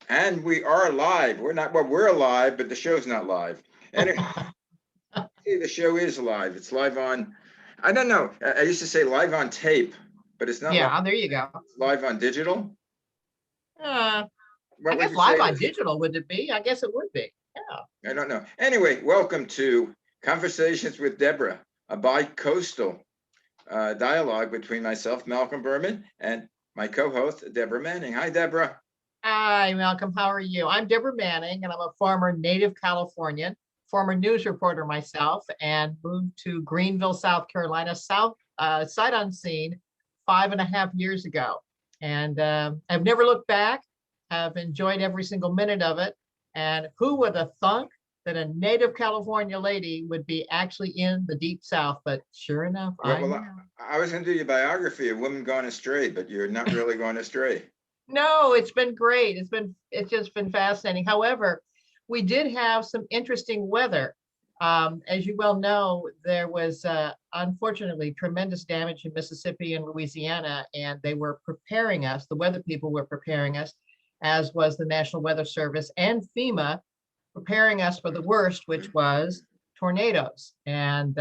And we are live. We're not, well, we're alive, but the show's not live. Anyway, the show is live. It's live on, I don't know. I used to say live on tape, but it's not live. Yeah, there you go. It's live on digital. Uh, I What would guess you live say it on is? digital, would it be? I guess it would be. Yeah. I don't know. Anyway, welcome to Conversations with Deborah, a bi-coastal dialogue between myself, Malcolm Berman, and my co-host, Deborah Manning. Hi, Deborah. Hi, Malcolm. How are you? I'm Deborah Manning, and I'm a former native Californian, former news reporter myself, and moved to Greenville, South Carolina, sight unseen, 5.5 years ago. And I've never looked back. I've enjoyed every single minute of it. And who would have thunk that a native California lady would be actually in the deep South? But sure enough, Well, I well am. I was going to do your biography, A Woman Gone Astray, but you're not really going astray. No, it's been great. It's just been fascinating. However, we did have some interesting weather. As you well know, there was unfortunately tremendous damage in Mississippi and Louisiana, and they were preparing us, the weather people were preparing us, as was the National Weather Service and FEMA, preparing us for the worst, which was tornadoes. And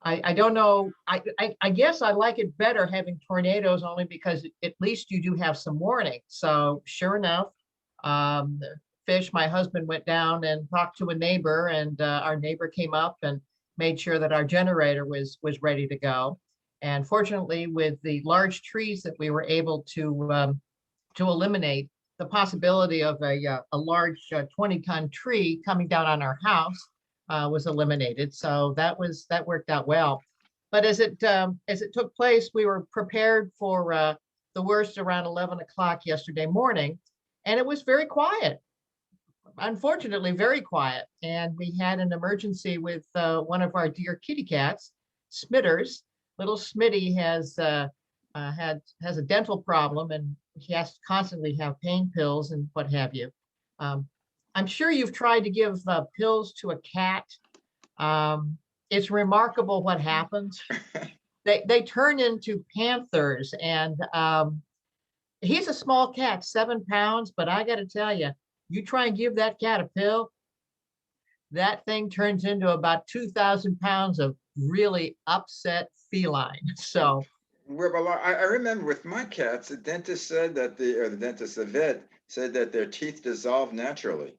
I don't know. I guess I like it better having tornadoes only because at least you do have some warning. So sure enough, Fish, my husband, went down and talked to a neighbor, and our neighbor came up and made sure that our generator was ready to go. And fortunately, with the large trees that we were able to eliminate, the possibility of a large 20-ton tree coming down on our house was eliminated. So that worked out well. But as it took place, we were prepared for the worst around 11 o'clock yesterday morning, and it was very quiet. Unfortunately, very quiet. And we had an emergency with one of our dear kitty cats, Smitters. Little Smitty has a dental problem, and he has to constantly have pain pills and what have you. Um, I'm sure you've tried to give pills to a cat. Um, it's remarkable what happens. They turn into panthers, and he's a small cat, 7 pounds. But I got to tell you, you try and give that cat a pill, that thing turns into about 2,000 pounds of really upset feline. So Well, I remember with my cats, the dentist said that the vet said that their teeth dissolve naturally.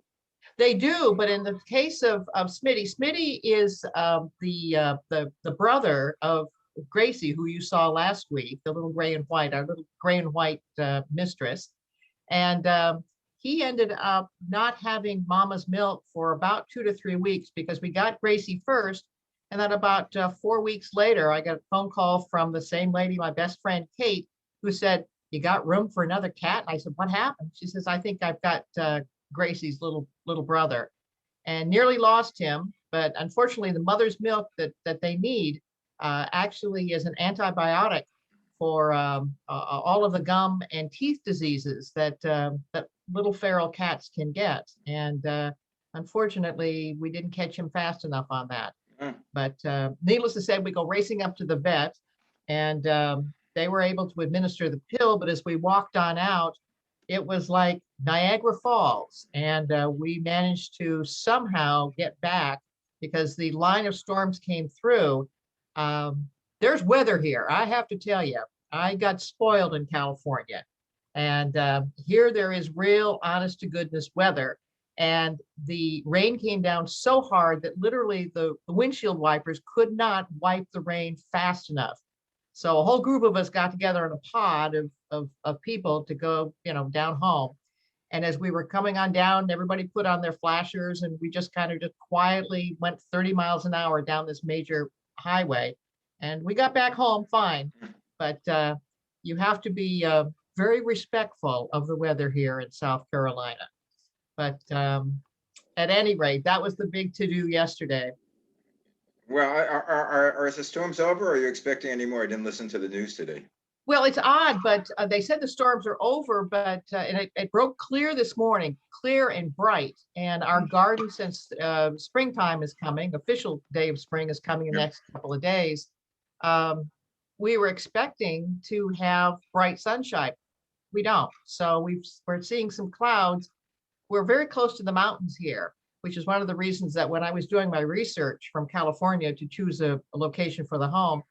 they do, but in the case of Smitty, Smitty is the brother of Gracie, who you saw last week, the little gray and white, our little gray and white mistress, and he ended up not having mama's milk for about 2 to 3 weeks because we got Gracie first, and then about 4 weeks later, I got a phone call from the same lady, my best friend Kate, who said, "You got room for another cat?" And I said, "What happened?" She says, "I think I've got Gracie's little brother," and nearly lost him. But unfortunately, the mother's milk that they need actually is an antibiotic for all of the gum and teeth diseases that little feral cats can get. And unfortunately, we didn't catch him fast enough on that. Mm. But needless to say, we go racing up to the vet, and they were able to administer the pill. But as we walked on out, it was like Niagara Falls, and we managed to somehow get back because the line of storms came through. Um, there's weather here. I have to tell you, I got spoiled in California, and here there is real, honest to goodness weather. And the rain came down so hard that literally the windshield wipers could not wipe the rain fast enough. So a whole group of us got together in a pod of people to go, down home. And as we were coming on down, everybody put on their flashers, and we just kind of just quietly went 30 miles an hour down this major highway. And we got back home fine. But you have to be very respectful of the weather here in South Carolina. But at any rate, that was the big to do yesterday. Well, are the storms over, or are you expecting any more? I didn't listen to the news today. Well, it's odd, but they said the storms are over, but and it broke clear this morning, clear and bright. And our garden, since springtime is coming, official day of spring is coming in the next couple of days, um, we were expecting to have bright sunshine. we don't. So we're seeing some clouds. We're very close to the mountains here, which is one of the reasons that when I was doing my research from California to choose a location for the home,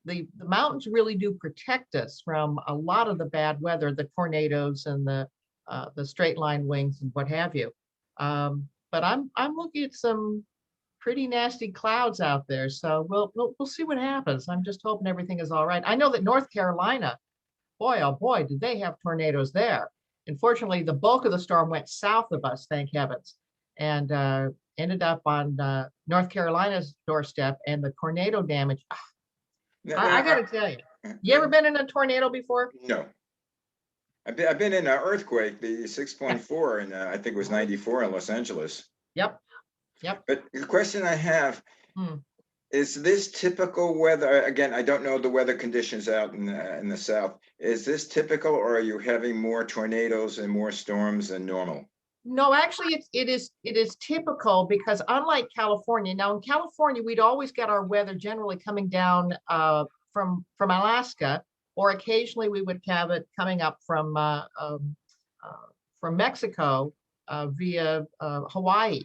the mountains really do protect us from a lot of the bad weather, the tornadoes and the straight line winds and what have you. But I'm looking at some pretty nasty clouds out there, so we'll see what happens. I'm just hoping everything is all right. I know that North Carolina, boy, oh boy, did they have tornadoes there. Unfortunately, the bulk of the storm went south of us, thank heavens, and ended up on North Carolina's doorstep. And the tornado damage, I got to tell you, you ever been in a tornado before? No. I've been in an earthquake, the 6.4, and I think it was 94 in Los Angeles. Yep. But the question I have, Hmm. is this typical weather? Again, I don't know the weather conditions out in the South. Is this typical, or are you having more tornadoes and more storms than normal? No, actually, it is typical because unlike California, now in California, we'd always get our weather generally coming down from Alaska, or occasionally we would have it coming up from Mexico via Hawaii.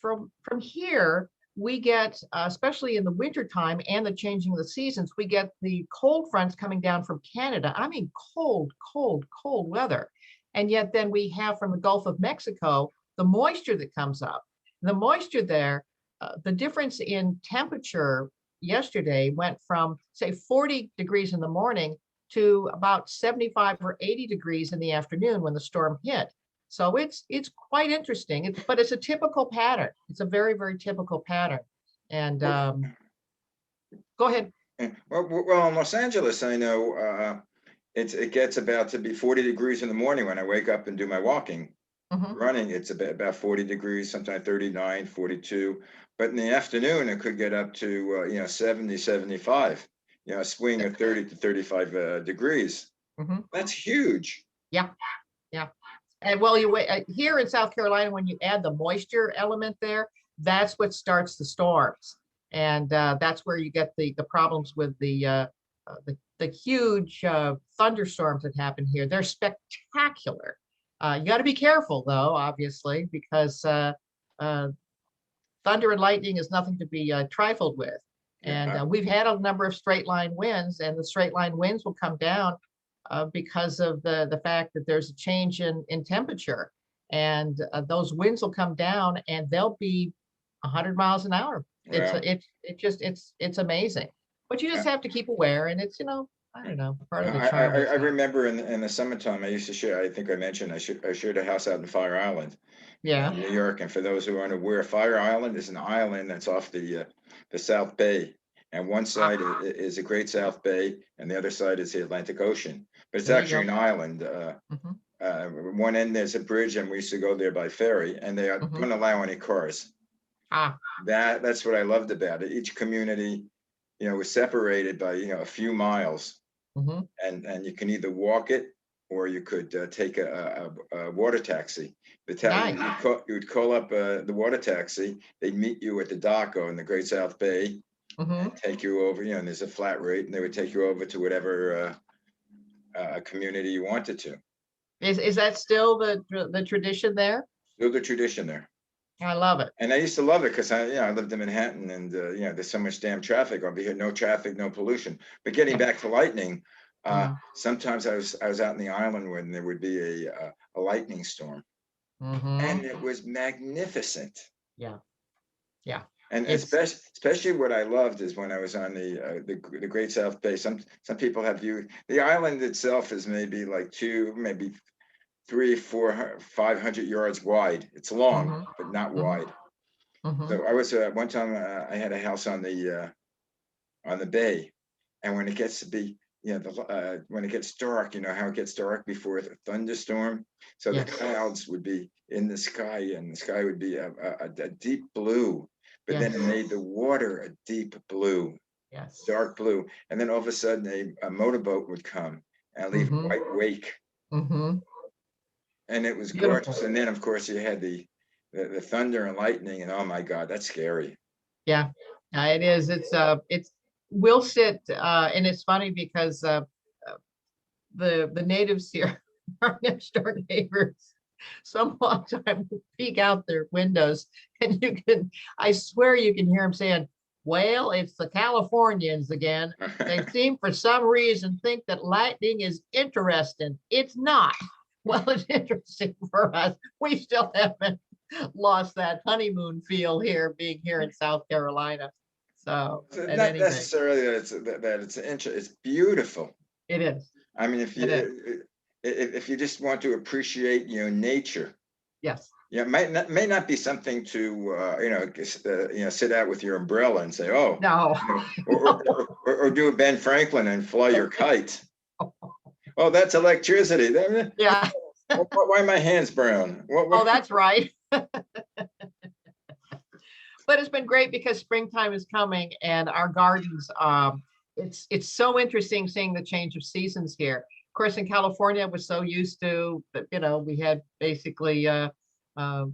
From here, we get, especially in the wintertime and the changing of the seasons, we get the cold fronts coming down from Canada. I mean, cold, cold, cold weather. And yet then we have from the Gulf of Mexico, the moisture that comes up. The moisture there, the difference in temperature yesterday went from, say, 40 degrees in the morning to about 75 or 80 degrees in the afternoon when the storm hit. So it's quite interesting, but it's a typical pattern. It's a very, very typical pattern. And go ahead. Well, in Los Angeles, I know it gets about to be 40 degrees in the morning when I wake up and do my walking. Mhm. Running, it's about 40 degrees, sometimes 39, 42. But in the afternoon, it could get up to 70, 75. A swing of 30 to 35 degrees. Mhm. That's huge. Yeah, yeah. And well, you wait here in South Carolina, when you add the moisture element there, that's what starts the storms. And that's where you get the problems with the huge thunderstorms that happen here. They're spectacular. You got to be careful though, obviously, because uh, thunder and lightning is nothing to be trifled with. And Yeah. we've had a number of straight line winds, and the straight line winds will come down because of the fact that there's a change in temperature. And those winds will come down and they'll be 100 miles an hour. Well, It's amazing. But you just have to keep aware, and it's, I don't know, part of the I, charm. I remember in the summertime, I used to share, I think I mentioned, I shared a house out in Fire Island, Yeah. New York. And for those who aren't aware, Fire Island is an island that's off the South Bay. And one side is the Great South Bay, and the other side is the Atlantic Ocean. But it's There you actually go. an island. One end there's a bridge, and we used to go there by ferry, and they Mhm. don't allow any cars. Ah, That's what I loved about it. Each community, was separated by a few miles, mhm. and you can either walk it or you could take a water taxi. Nice. You would call up the water taxi. They'd meet you at the dock in the Great South Bay and Mhm. take you over. And there's a flat rate, and they would take you over to whatever community you wanted to. Is that still the tradition there? Still the tradition there. I love it. And I used to love it because I lived in Manhattan, and there's so much damn traffic over here. No traffic, no pollution. But getting back to lightning, sometimes I was out in the island when there would be a lightning storm, and it was magnificent. Yeah, yeah. And It's especially what I loved is when I was on the Great South Bay. Some people have viewed the island itself is maybe like maybe 300, 400, 500 yards wide. It's long, but not mhm, wide. mhm. So I was one time I had a house on the bay, and when it gets to be when it gets dark, how it gets dark before the thunderstorm. So the Yes, clouds would be in the sky, and the sky would be a deep blue, but then yes, it made the water a deep blue, yes. dark blue, and then all of a sudden a motorboat would come and leave a Mhm, white wake, mhm. and it was Beautiful. gorgeous. And then of course you had the thunder and lightning, and oh my God, that's scary. Yeah, it is. We'll sit, and it's funny because the natives here, our next door neighbors some long time peek out their windows and I swear you can hear them saying, well, it's the Californians again. They seem for some reason think that lightning is interesting. It's not. Well, it's interesting for us. We still haven't lost that honeymoon feel here, being here in South Carolina. So at Not any rate, necessarily that it's beautiful. it is. I mean, if It is. you if you just want to appreciate, nature, Yes. yeah, may not be something to sit out with your umbrella and say, oh, No. or do a Ben Franklin and fly your kite. Oh, that's electricity. Yeah. Why are my hands brown? Oh, that's right. But it's been great because springtime is coming and our gardens, it's so interesting seeing the change of seasons here. Of course, in California, we're so used to that, we had basically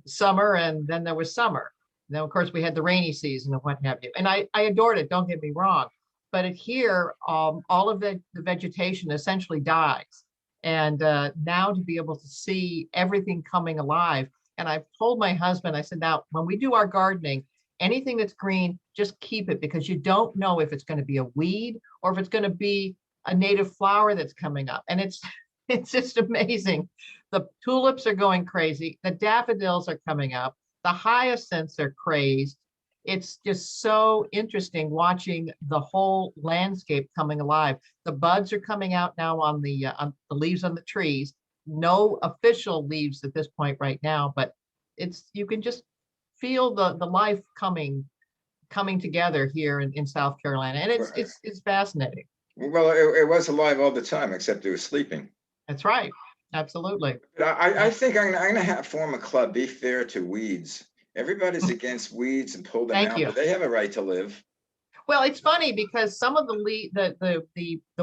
summer and then there was summer. Then, of course, we had the rainy season and what have you. And I adored it, don't get me wrong. But here, all of the vegetation essentially dies. And now to be able to see everything coming alive. And I've told my husband, I said, now, when we do our gardening, anything that's green, just keep it because you don't know if it's going to be a weed or if it's going to be a native flower that's coming up. And it's just amazing. The tulips are going crazy. The daffodils are coming up. The hyacinths are crazed. It's just so interesting watching the whole landscape coming alive. The buds are coming out now on the leaves on the trees. No official leaves at this point right now, but you can just feel the life coming together here in South Carolina, and it's fascinating. Well, it was alive all the time, except it was sleeping. That's right. Absolutely. I think I'm going to form a club, Be Fair to Weeds. Everybody's against weeds and pull them Thank out, you. but they have a right to live. Well, it's funny because some of the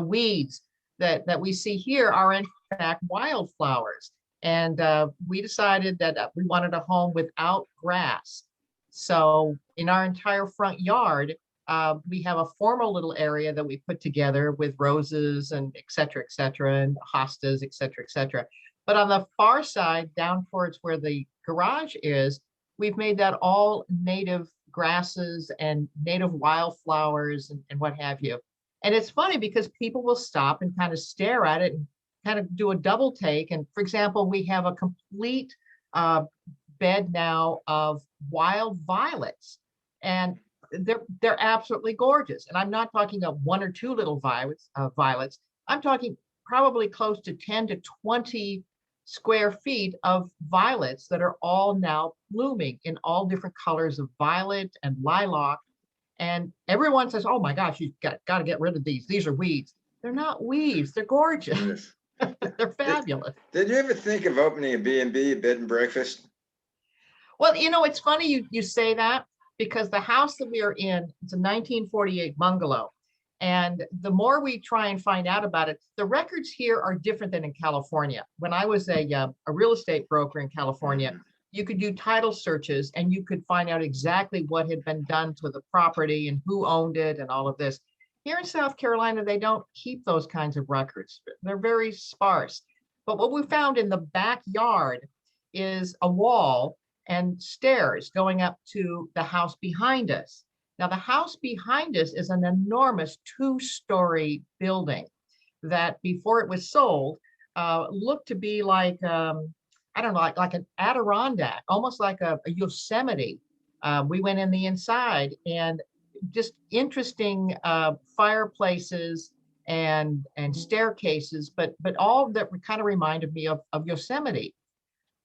weeds that we see here are in fact wildflowers. And we decided that we wanted a home without grass. So in our entire front yard, we have a formal little area that we put together with roses and et cetera, and hostas, et cetera. But on the far side, down towards where the garage is, we've made that all native grasses and native wildflowers and what have you. And it's funny because people will stop and kind of stare at it and kind of do a double take. And for example, we have a complete bed now of wild violets, and they're absolutely gorgeous. And I'm not talking of one or two little violets. I'm talking probably close to 10 to 20 square feet of violets that are all now blooming in all different colors of violet and lilac. And everyone says, oh my gosh, you've got to get rid of these. These are weeds. They're not weeds. They're gorgeous. They're fabulous. Did you ever think of opening a B&B, a bed and breakfast? Well, it's funny you say that because the house that we are in, it's a 1948 bungalow. And the more we try and find out about it, the records here are different than in California. When I was a real estate broker in California, you could do title searches and you could find out exactly what had been done to the property and who owned it and all of this. Here in South Carolina, they don't keep those kinds of records. They're very sparse. But what we found in the backyard is a wall and stairs going up to the house behind us. Now, the house behind us is an enormous 2-story building that before it was sold, looked to be like, I don't know, like an Adirondack, almost like a Yosemite. We went in the inside and just interesting fireplaces and staircases, but all that kind of reminded me of Yosemite.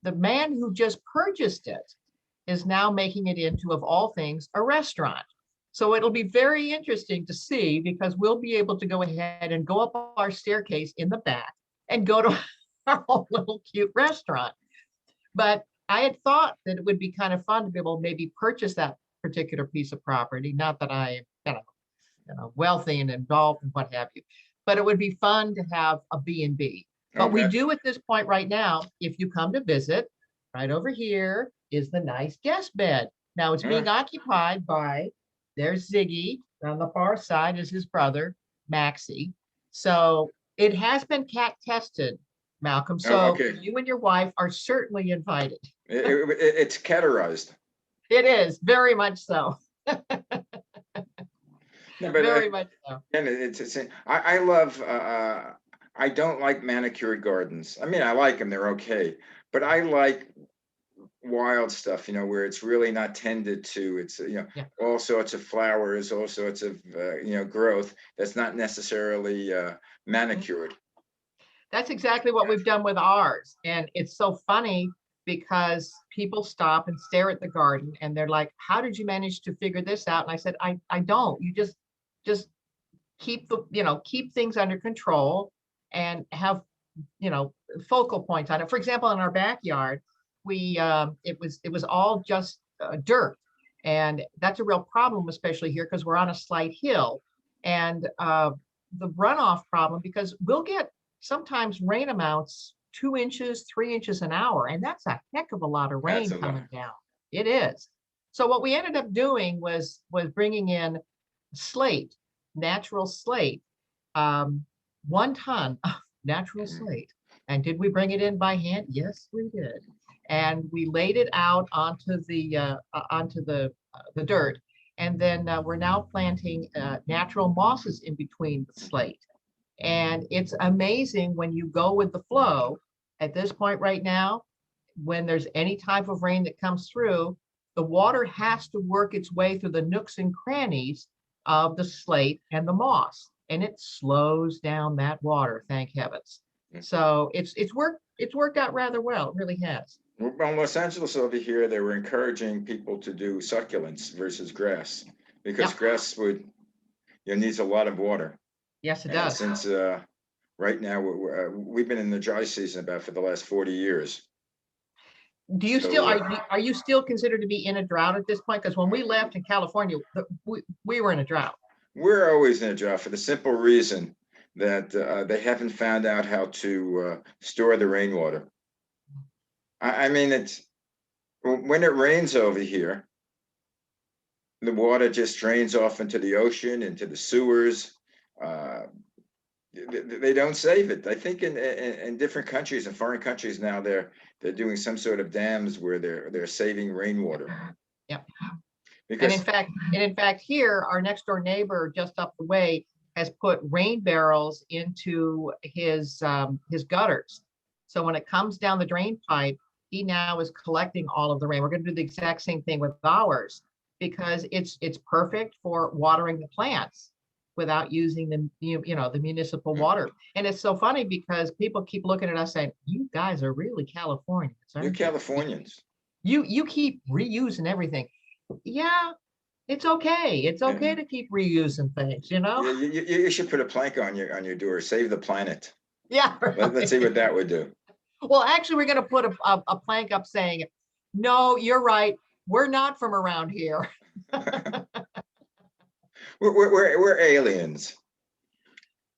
The man who just purchased it is now making it into, of all things, a restaurant. So it'll be very interesting to see because we'll be able to go ahead and go up our staircase in the back and go to our own little cute restaurant. But I had thought that it would be kind of fun to be able to maybe purchase that particular piece of property. Not that I am wealthy and involved and what have you, but it would be fun to have a B&B. But we do at this point right now, if you come to visit, right over here is the nice guest bed. Now it's being occupied by, there's Ziggy. On the far side is his brother, Maxie. So it has been cat tested Malcolm. Oh, So okay. you and your wife are certainly invited. It's categorized. It is very much so. No, but Very much so. and it's I love I don't like manicured gardens. I mean, I like them, they're okay, but I like wild stuff, where it's really not tended to. It's, Yeah. all sorts of flowers, all sorts of, growth that's not necessarily manicured. That's exactly what we've done with ours. And it's so funny because people stop and stare at the garden and they're like, how did you manage to figure this out? And I said, I don't. You just keep keep things under control and have, focal points on it. For example, in our backyard, it was all just dirt. And that's a real problem, especially here, because we're on a slight hill. And the runoff problem, because we'll get sometimes rain amounts 2 inches, 3 inches an hour, and that's a heck of a lot of That's rain a lot. coming down. It is. So what we ended up doing was bringing in slate, natural slate, 1 ton of natural slate. And did we bring it in by hand? Yes, we did. And we laid it out onto the dirt. And then we're now planting natural mosses in between the slate. And it's amazing when you go with the flow. At this point right now, when there's any type of rain that comes through, the water has to work its way through the nooks and crannies of the slate and the moss, and it slows down that water, thank heavens. So it's worked out rather well. It really has. Well, in Los Angeles over here, they were encouraging people to do succulents versus grass, because Yep. grass needs a lot of water. Yes, it And does. since right now we've been in the dry season about for the last 40 years. Do you still So, are you still considered to be in a drought at this point? Because when we left in California, we were in a drought. we're always in a drought for the simple reason that they haven't found out how to store the rainwater. I mean, it's when it rains over here, the water just drains off into the ocean, into the sewers. Uh, they don't save it. I think in different countries, in foreign countries now, they're doing some sort of dams where they're saving rainwater. Yep. And Because in fact, here, our next door neighbor just up the way has put rain barrels into his gutters. So when it comes down the drain pipe, he now is collecting all of the rain. We're going to do the exact same thing with ours because it's perfect for watering the plants without using the municipal water. And it's so funny because people keep looking at us saying, "You guys are really Californians, you're aren't you? Californians. You keep reusing everything." Yeah, it's okay. It's okay to keep reusing things, You should put a plank on your door. Save the planet. Yeah. Let's see what that would do. Well, actually, we're going to put a plank up saying, no, you're right. We're not from around here. We're aliens.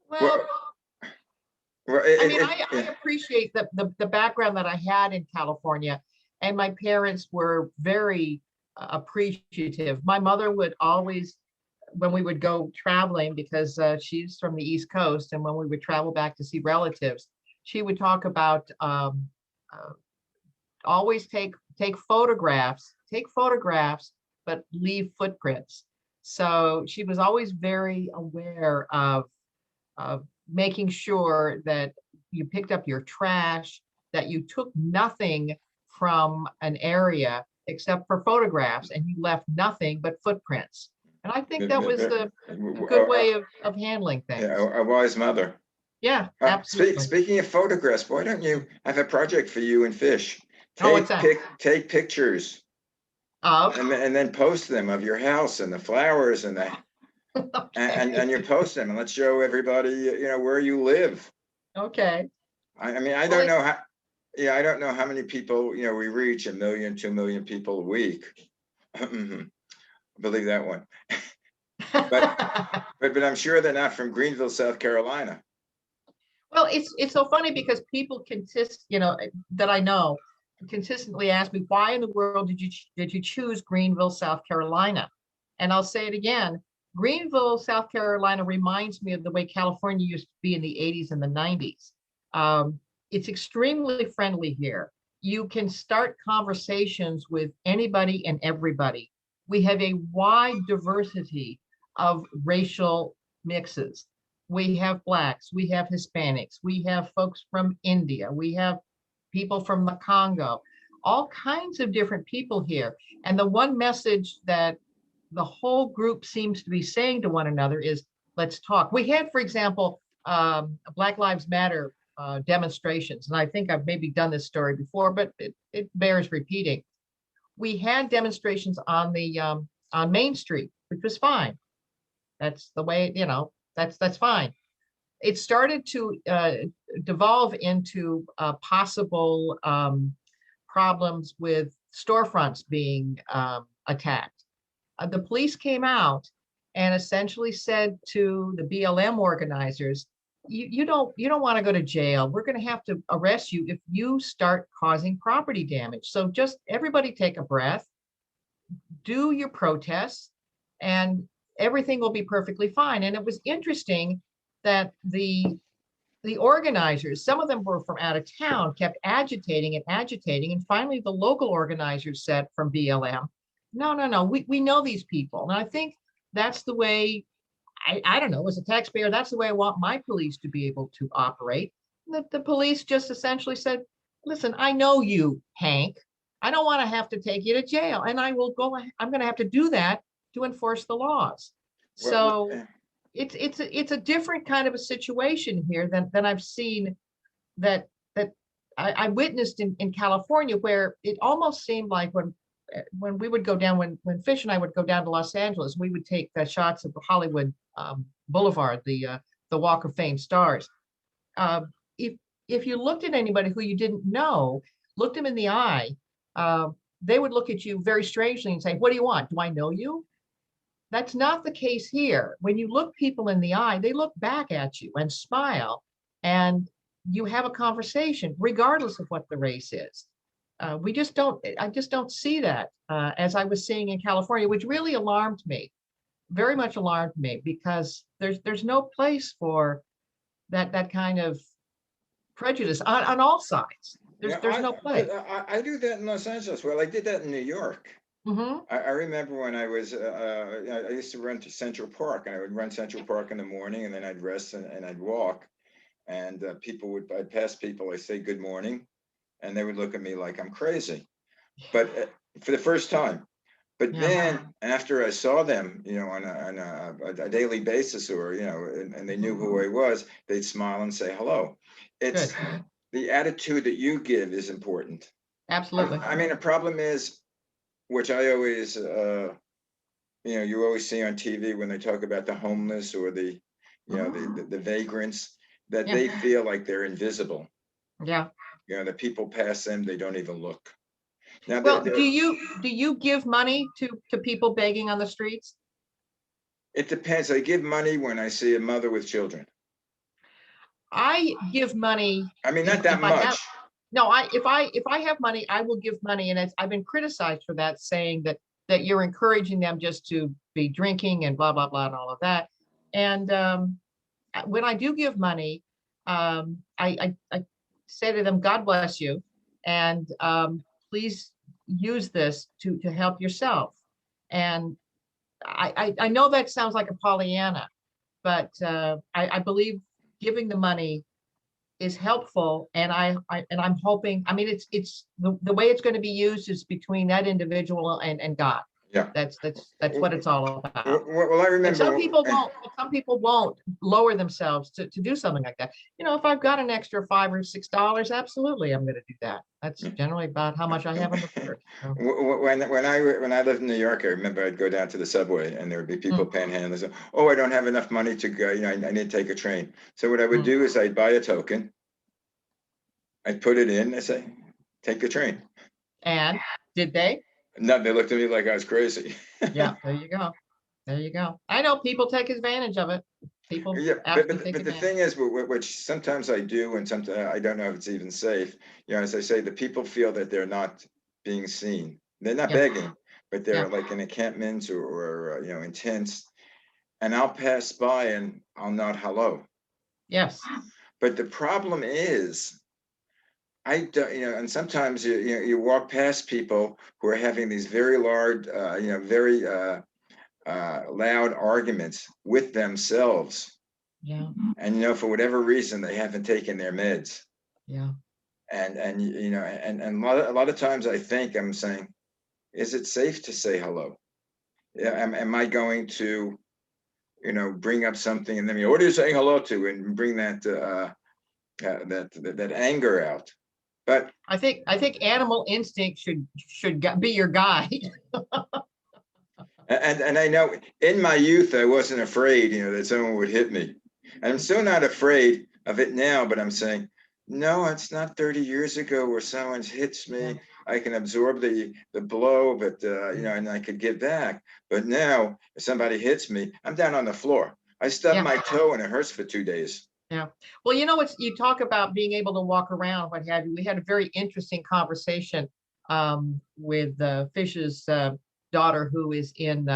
Well, I mean, I appreciate the background that I had in California, and my parents were very appreciative. My mother would always, when we would go traveling, because she's from the East Coast, and when we would travel back to see relatives, she would talk about always take photographs, but leave footprints. So she was always very aware of making sure that you picked up your trash, that you took nothing from an area except for photographs, and you left nothing but footprints. And I think that was a good way of handling things. Yeah, a wise mother. Yeah, absolutely. Speaking of photographs, why don't you have a project for you and Fish? What's that? Take pictures and then post them of your house and the flowers and the Okay. and you post them and let's show everybody where you live. Okay. I mean, I don't know how. Yeah, I don't know how many people we reach, 1 million, 2 million people a week. Believe that one. but I'm sure they're not from Greenville, South Carolina. Well, it's so funny because people that I know consistently ask me, why in the world did you choose Greenville, South Carolina? And I'll say it again, Greenville, South Carolina reminds me of the way California used to be in the 80s and the 90s. it's extremely friendly here. You can start conversations with anybody and everybody. We have a wide diversity of racial mixes. We have Blacks, we have Hispanics, we have folks from India, we have people from the Congo, all kinds of different people here. And the one message that the whole group seems to be saying to one another is, let's talk. We had, for example, Black Lives Matter demonstrations, and I think I've maybe done this story before, but it bears repeating. We had demonstrations on Main Street, which was fine. That's the way, that's fine. It started to devolve into possible problems with storefronts being attacked. The police came out and essentially said to the BLM organizers, you don't want to go to jail. We're going to have to arrest you if you start causing property damage. So just everybody take a breath, do your protests, and everything will be perfectly fine. And it was interesting that the organizers, some of them were from out of town, kept agitating and agitating. And finally, the local organizers said from BLM, no, we know these people. And I think that's the way, I don't know, as a taxpayer, that's the way I want my police to be able to operate. The police just essentially said, listen, I know you, Hank. I don't want to have to take you to jail. And I'm going to have to do that to enforce the laws. Well, So it's a different kind of a situation here than I've seen that I witnessed in California, where it almost seemed like when we would go down, when Fish and I would go down to Los Angeles, we would take shots of the Hollywood Boulevard, the Walk of Fame stars. If you looked at anybody who you didn't know, looked them in the eye, they would look at you very strangely and say, "What do you want? Do I know you?" That's not the case here. When you look people in the eye, they look back at you and smile, and you have a conversation, regardless of what the race is. I just don't see that as I was seeing in California, which really alarmed me, very much alarmed me, because there's no place for that kind of prejudice on all sides. There's no place. I do that in Los Angeles. Well, I did that in New York. Mm-hmm. I remember when I was, I used to run to Central Park, and I would run Central Park in the morning, and then I'd rest and I'd walk. And I'd pass people, I say good morning, and they would look at me like I'm crazy. But for the first time. But then after I saw them, on a daily basis, or, and they knew who I was, they'd smile and say hello. It's Good. the attitude that you give is important. Absolutely. I mean, the problem is, which I always, you always see on TV when they talk about the homeless or the vagrants, that they feel like they're invisible. Yeah. The people pass them, they don't even look. Now, well, do you give money to people begging on the streets? It depends. I give money when I see a mother with children. I give money. I mean, not that much. If I have money, I will give money, and I've been criticized for that, saying that you're encouraging them just to be drinking and blah blah blah and all of that. And when I do give money, I say to them, God bless you, and please use this to help yourself. And I know that sounds like a Pollyanna, but I believe giving the money is helpful, and I'm hoping. I mean, it's the way it's going to be used is between that individual and God. Yeah, that's what it's all about. Well, I remember. And some people won't lower themselves to do something like that. If I've got an extra $5 or $6, absolutely, I'm going to do that. That's generally about how much I have in the purse. So. When I lived in New York, I remember I'd go down to the subway, and there would be people panhandling. Oh, I don't have enough money to go. I need to take a train. So what I would do is I'd buy a token. I'd put it in. I say, take the train. And did they? No, they looked at me like I was crazy. Yeah, there you go. There you go. I know people take advantage of it. People. Yeah, but the thing is, which sometimes I do, and sometimes I don't know if it's even safe. As I say, the people feel that they're not being seen. They're not begging, but they're like in encampments or in tents, and I'll pass by and I'll nod hello. Yes. But the problem is, I don't, and sometimes you walk past people who are having these very large, very loud arguments with themselves, Yeah, and for whatever reason they haven't taken their meds, yeah. and a lot of times I think I'm saying, is it safe to say hello? Yeah, am I going to bring up something and then what are you saying hello to, and bring that anger out? But I think animal instinct should be your guide. and I know in my youth I wasn't afraid, that someone would hit me. And I'm still not afraid of it now, but I'm saying, no, it's not 30 years ago where someone hits me. Yeah. I can absorb the blow, but and I could give back. But now, if somebody hits me, I'm down on the floor. I stub Yeah. my toe and it hurts for 2 days. Yeah. Well, you talk about being able to walk around, what have you. We had a very interesting conversation with Fish's daughter, who is in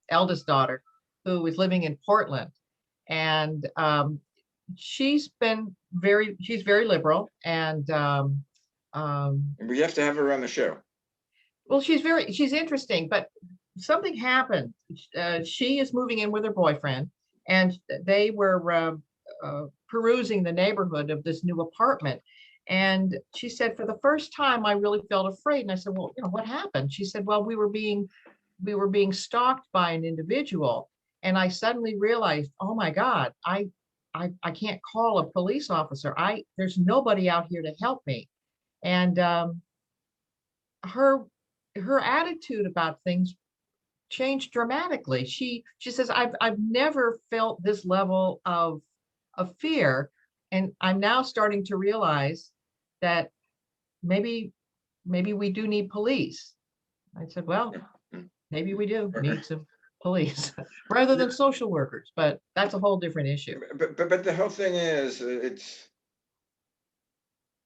eldest daughter, who is living in Portland, and she's very liberal, and And we have to have her on the show. well, she's interesting, but something happened. She is moving in with her boyfriend, and they were perusing the neighborhood of this new apartment. And she said, for the first time, I really felt afraid. And I said, well, what happened? She said, well, we were being stalked by an individual, and I suddenly realized, oh my God, I can't call a police officer. There's nobody out here to help me. And her her attitude about things changed dramatically. She says, I've never felt this level of fear, and I'm now starting to realize that maybe we do need police. I said, well, maybe we do need some police rather than social workers, but that's a whole different issue. But the whole thing is, it's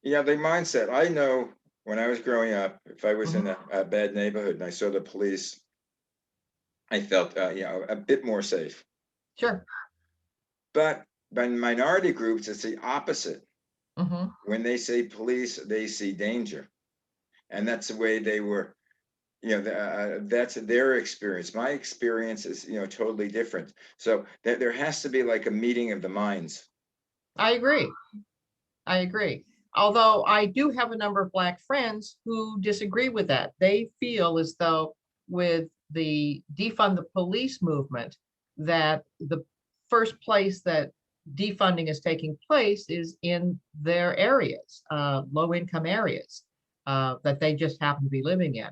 the mindset. I know when I was growing up, if I was in a bad neighborhood and I saw the police, I felt a bit more safe. Sure. But by minority groups, it's the opposite. Hmm. When they say police, they see danger, and that's the way they were. That's their experience. My experience is totally different. So there has to be like a meeting of the minds. I agree. I agree. Although I do have a number of Black friends who disagree with that. They feel as though with the defund the police movement, that the first place that defunding is taking place is in their areas, low income areas that they just happen to be living in.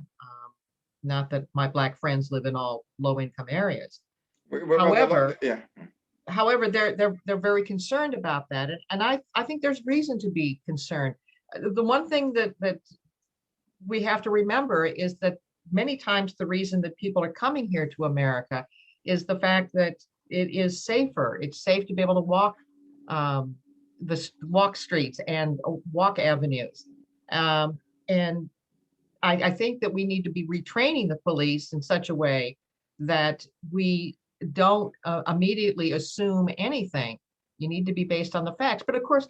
Not that my Black friends live in all low income areas. However, Yeah. however, they're very concerned about that, and I think there's reason to be concerned. The one thing that we have to remember is that many times the reason that people are coming here to America is the fact that it is safer. It's safe to be able to um, walk streets and walk avenues, and I think that we need to be retraining the police in such a way that we don't immediately assume anything. You need to be based on the facts. But of course,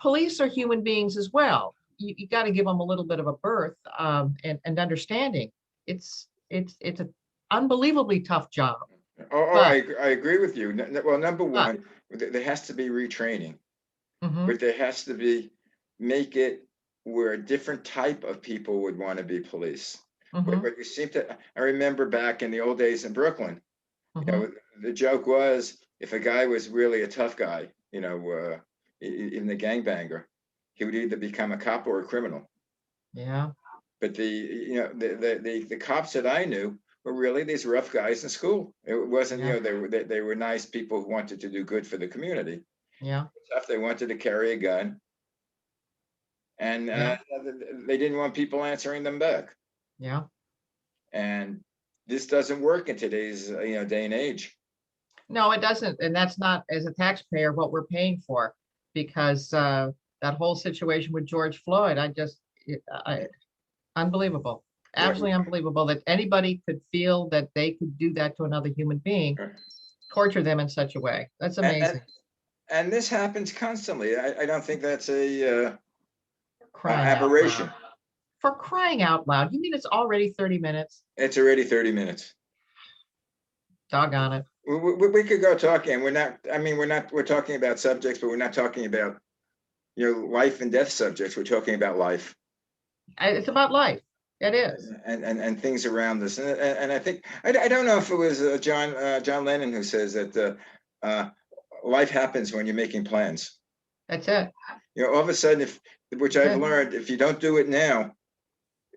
police are human beings as well. You got to give them a little bit of a berth and understanding. It's an unbelievably tough job. But I agree with you. Well, number but one, there has to be retraining, mhm, but there has to be make it where a different type of people would want to be police. mhm, But you seem to, I remember back in the old days in Brooklyn, mhm, the joke was if a guy was really a tough guy, even a gangbanger, he would either become a cop or a criminal. yeah, But the cops that I knew were really these rough guys in school. It wasn't, yeah, they were nice people who wanted to do good for the community. yeah, Tough, they wanted to carry a gun, and yeah, they didn't want people answering them back. yeah. And this doesn't work in today's day and age. No, it doesn't. And that's not, as a taxpayer, what we're paying for, because that whole situation with George Floyd, unbelievable. Yeah. Absolutely unbelievable that anybody could feel that they could do that to another human being, torture them in such a way. That's And, amazing. and this happens constantly. I don't think that's Crying out aberration. loud. For crying out loud. You mean it's already 30 minutes? It's already 30 minutes. Doggone it. We could go talking. We're not, I mean, we're talking about subjects, but we're not talking about, life and death subjects. We're talking about life. It's about life. It is. And things around us. And I think, I don't know if it was John Lennon who says that life happens when you're making plans. That's it. All of a sudden, which I've learned, if you don't do it now,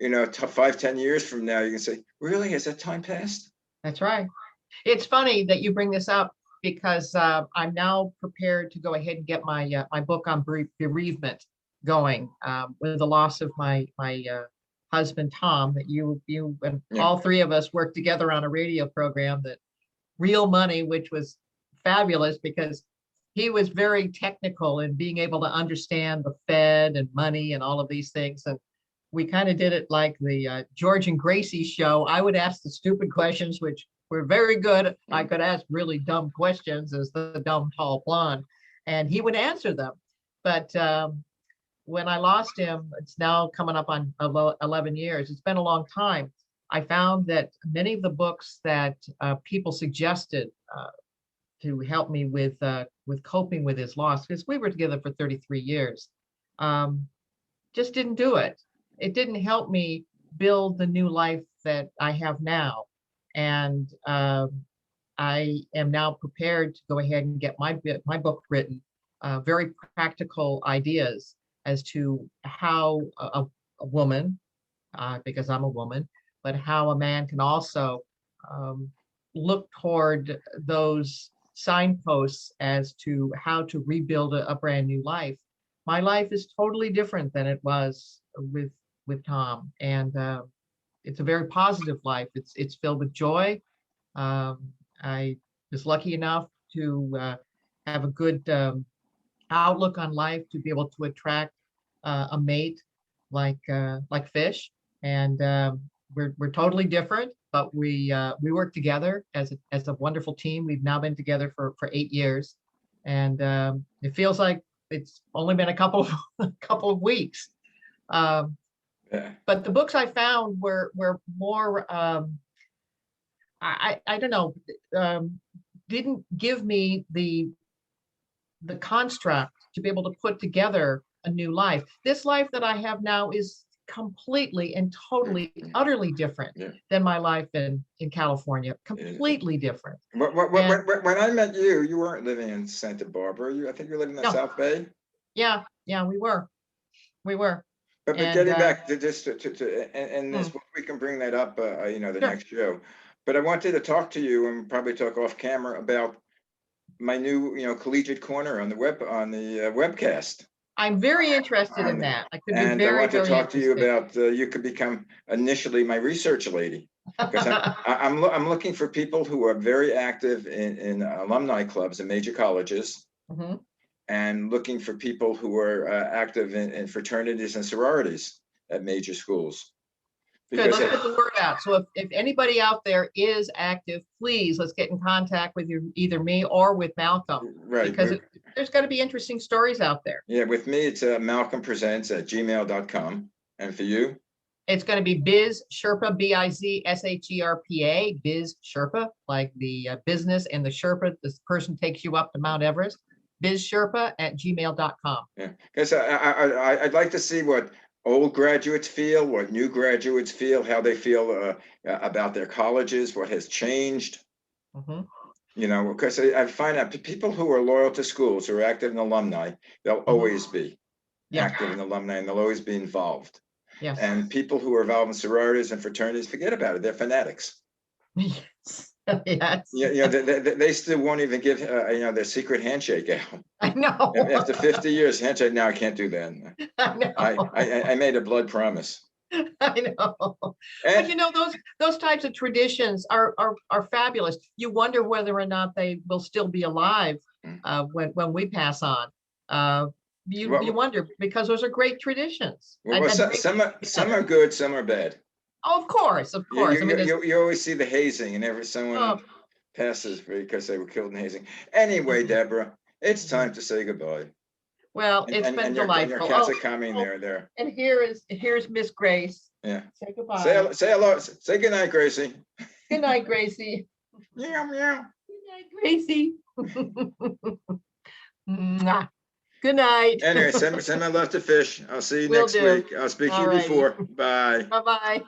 5-10 years from now, you can say, really, has that time passed? That's right. It's funny that you bring this up because I'm now prepared to go ahead and get my my book on bereavement going with the loss of my husband Tom. That you and all three of us worked together on a radio program, that Real Money, which was fabulous because he was very technical in being able to understand the Fed and money and all of these things. And we kind of did it like the George and Gracie show. I would ask the stupid questions, which were very good. I could ask really dumb questions as the dumb, tall blonde, and he would answer them. But when I lost him, it's now coming up on 11 years. It's been a long time. I found that many of the books that people suggested to help me with coping with his loss, because we were together for 33 years, just didn't do it. It didn't help me build the new life that I have now. And I am now prepared to go ahead and get my book written, very practical ideas as to how a woman, because I'm a woman, but how a man can also look toward those signposts as to how to rebuild a brand new life. My life is totally different than it was with Tom, and it's a very positive life. It's filled with joy. I was lucky enough to have a good outlook on life, to be able to attract a mate like Fish, and we're totally different, but we work together as a wonderful team. We've now been together for 8 years, and it feels like it's only been a couple of weeks. But the books I found were more I don't know, didn't give me the construct to be able to put together a new life. This life that I have now is completely and totally, utterly different than my life in California. Completely different. When I met you, you weren't living in Santa Barbara. I think you're living in the South Bay. Yeah, we were. But getting back to this, and this, we can bring that up, the next show. But I wanted to talk to you, and probably talk off camera, about my new, collegiate corner on the webcast. I'm very interested in that. I could be and very, I want to very talk to you interested. about you could become initially my research lady, because I'm looking for people who are very active in alumni clubs in major colleges. Mm-hmm. And looking for people who are active in fraternities and sororities at major schools. Good, let's get the word out. So if anybody out there is active, please, let's get in contact with either me or with Malcolm. Right. Because there's got to be interesting stories out there. Yeah, with me, it's malcolmpresents@gmail.com. And for you? It's going to be Biz Sherpa, BIZSHERPA, Biz Sherpa, like the business, and the Sherpa, this person takes you up to Mount Everest. bizsherpa@gmail.com. Yeah, because I'd like to see what old graduates feel, what new graduates feel, how they feel about their colleges, what has changed. Mm-hmm. Because I find out people who are loyal to schools, who are active in alumni, they'll always be active in alumni, and they'll always be involved. Yes. And people who are involved in sororities and fraternities, forget about it. They're fanatics. Yes. Yes. They still won't even give their secret handshake out. I know. After 50 years, handshake. Now I can't do that. I know. I made a blood promise. I know. But those types of traditions are fabulous. You wonder whether or not they will still be alive when we pass on. You wonder, because those are great traditions. Well, some are good, some are bad. Oh, of course. You always see the hazing, and someone passes because they were killed in hazing. Anyway, Deborah, it's time to say goodbye. Well, And- it's and- been and your delightful. cats Oh, are coming oh, there. and here's Miss Grace. Yeah. Say goodbye. Say hello, say goodnight, Gracie. Good night, Gracie. Meow, meow. Good night, Gracie. Mwah. Good night. Anyway, send my love to Fish. I'll see you Will next do. week. I'll speak to All you righty. before. Bye. Bye-bye.